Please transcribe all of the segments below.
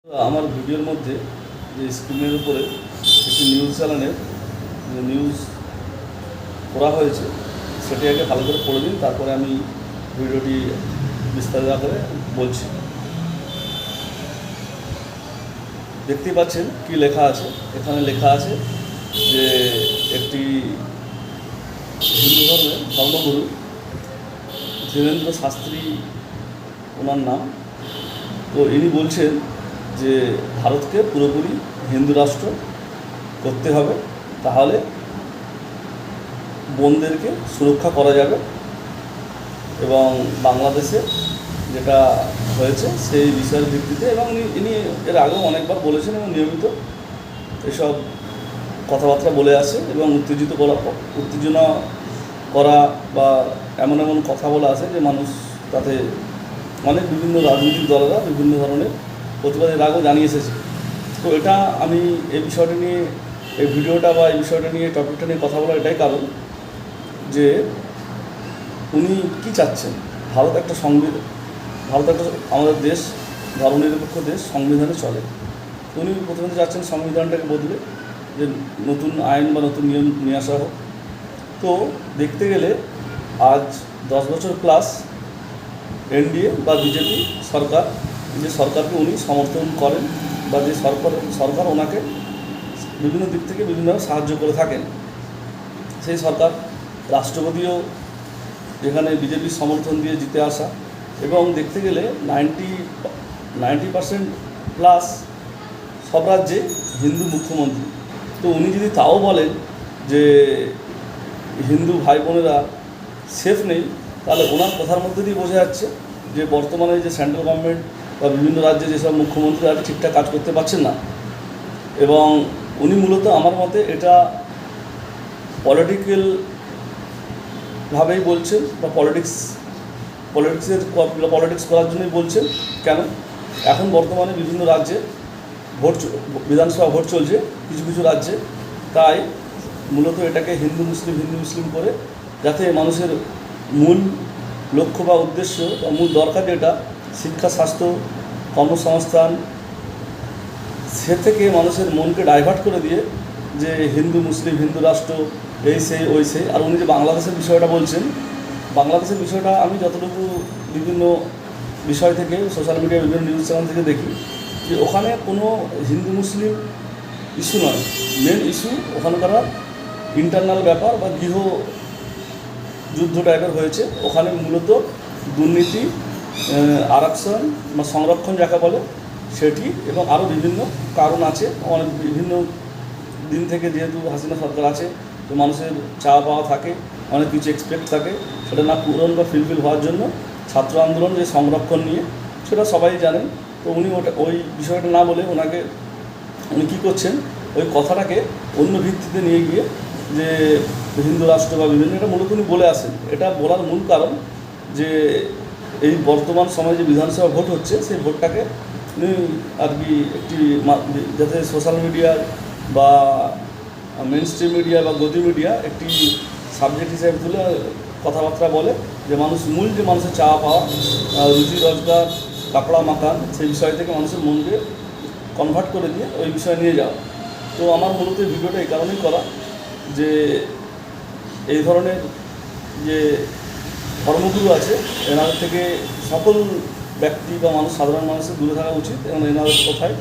আমার ভিডিওর মধ্যে যে স্ক্রিনের উপরে একটি নিউজ চ্যানেলের নিউজ করা হয়েছে সেটি আগে ভালো করে পড়ে দিন, তারপরে আমি ভিডিওটি বিস্তারিত করে বলছি। দেখতেই পাচ্ছেন কি লেখা আছে। এখানে লেখা আছে যে একটি হিন্দু ধর্মের ধর্মগুরু ধীরেন্দ্র শাস্ত্রী ওনার নাম, তো ইনি বলছেন যে ভারতকে পুরোপুরি হিন্দু রাষ্ট্র করতে হবে, তাহলে বোনদেরকে সুরক্ষা করা যাবে এবং বাংলাদেশে যেটা হয়েছে সেই বিষয়ের ভিত্তিতে, এবং ইনি এর আগেও অনেকবার বলেছেন এবং নিয়মিত এসব কথাবার্তা বলে আসে এবং উত্তেজনা করা বা এমন এমন কথা বলে আসে যে মানুষ তাতে অনেক বিভিন্ন রাজনৈতিক দলেরা বিভিন্ন ধরনের প্রতিবাদের আগেও জানিয়ে এসেছে। তো এটা আমি এই বিষয়টা নিয়ে এই ভিডিওটা বা এই বিষয়টা নিয়ে টপিকটা নিয়ে কথা বলার এটাই কারণ যে উনি কী চাচ্ছেন। ভারত একটা আমাদের দেশ ধর্মনিরপেক্ষ দেশ, সংবিধানে চলে। উনি প্রথমে চাচ্ছেন সংবিধানটাকে বদলে যে নতুন আইন বা নতুন নিয়ম নিয়ে আসা হোক। তো দেখতে গেলে আজ 10 বছর প্লাস এনডিএ বা বিজেপি সরকার, যে সরকারকে উনি সমর্থন করেন বা যে সরকার ওনাকে বিভিন্ন দিক থেকে বিভিন্নভাবে সাহায্য করে থাকেন, সেই সরকার রাষ্ট্রপতিও যেখানে বিজেপির সমর্থন দিয়ে জিতে আসা, এবং দেখতে গেলে 90% প্লাস সব রাজ্যে হিন্দু মুখ্যমন্ত্রী। তো উনি যদি তাও বলেন যে হিন্দু ভাই বোনেরা সেফ নেই, তাহলে ওনার কথার মধ্যে দিয়ে বোঝা যাচ্ছে যে বর্তমানে যে সেন্ট্রাল গভর্নমেন্ট বা বিভিন্ন রাজ্যে যেসব মুখ্যমন্ত্রী আছে ঠিকঠাক কাজ করতে পারছেন না। এবং উনি মূলত আমার মতে এটা পলিটিক্যালভাবেই বলছেন বা পলিটিক্স করার জন্যই বলছেন। কেন? এখন বর্তমানে বিভিন্ন রাজ্যে বিধানসভা ভোট চলছে কিছু কিছু রাজ্যে, তাই মূলত এটাকে হিন্দু মুসলিম করে, যাতে মানুষের মূল লক্ষ্য বা উদ্দেশ্য বা মূল দরকার যেটা শিক্ষা, স্বাস্থ্য, কর্মসংস্থান, সে থেকে মানুষের মনকে ডাইভার্ট করে দিয়ে যে হিন্দু রাষ্ট্র এই সেই ওই সেই। আর উনি যে বাংলাদেশের বিষয়টা বলছেন, বাংলাদেশের বিষয়টা আমি যতটুকু বিভিন্ন বিষয় থেকে সোশ্যাল মিডিয়া বিভিন্ন নিউজ চ্যানেল থেকে দেখি যে ওখানে কোনো হিন্দু মুসলিম ইস্যু নয়, মেন ইস্যু ওখানকার ইন্টারনাল ব্যাপার বা গৃহ যুদ্ধ টাইপের হয়েছে। ওখানে মূলত দুর্নীতি, আরক্ষণ বা সংরক্ষণ যাকে বলে সেটি, এবং আরও বিভিন্ন কারণ আছে। অনেক বিভিন্ন দিন থেকে যেহেতু হাসিনা সরকার আছে, তো মানুষের চাওয়া পাওয়া থাকে, অনেক কিছু এক্সপেক্ট থাকে, সেটা না পূরণ বা ফিলফিল হওয়ার জন্য ছাত্র আন্দোলন যে সংরক্ষণ নিয়ে, সেটা সবাই জানেন। তো উনি ওই বিষয়টা না বলে উনি কী করছেন, ওই কথাটাকে অন্য ভিত্তিতে নিয়ে গিয়ে যে হিন্দু রাষ্ট্র বা বিভিন্ন, এটা মূলত উনি বলে আসেন। এটা বলার মূল কারণ যে এই বর্তমান সময়ে যে বিধানসভা ভোট হচ্ছে, সেই ভোটটাকে উনি আর কি একটি যাতে সোশ্যাল মিডিয়া বা মেন স্ট্রিম মিডিয়া বা গদি মিডিয়া একটি সাবজেক্ট হিসেবে তুলে কথাবার্তা বলে যে মানুষের চাওয়া পাওয়া, রুজি রোজগার, কাপড়া মাকান, সেই বিষয় থেকে মানুষের মনকে কনভার্ট করে দিয়ে ওই বিষয়ে নিয়ে যাওয়া। তো আমার মূলত এই ভিডিওটা এই কারণেই করা যে এই ধরনের যে ধর্মগুরু আছে এনাদের থেকে সকল ব্যক্তি বা সাধারণ মানুষের দূরে থাকা উচিত এবং এনাদের কথায়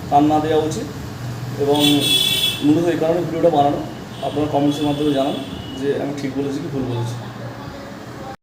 কান না দেওয়া উচিত। এবং মূলত এই কারণে ভিডিওটা বানানো। আপনারা কমেন্টসের মাধ্যমে জানান যে আমি ঠিক বলেছি কি ভুল বলেছি।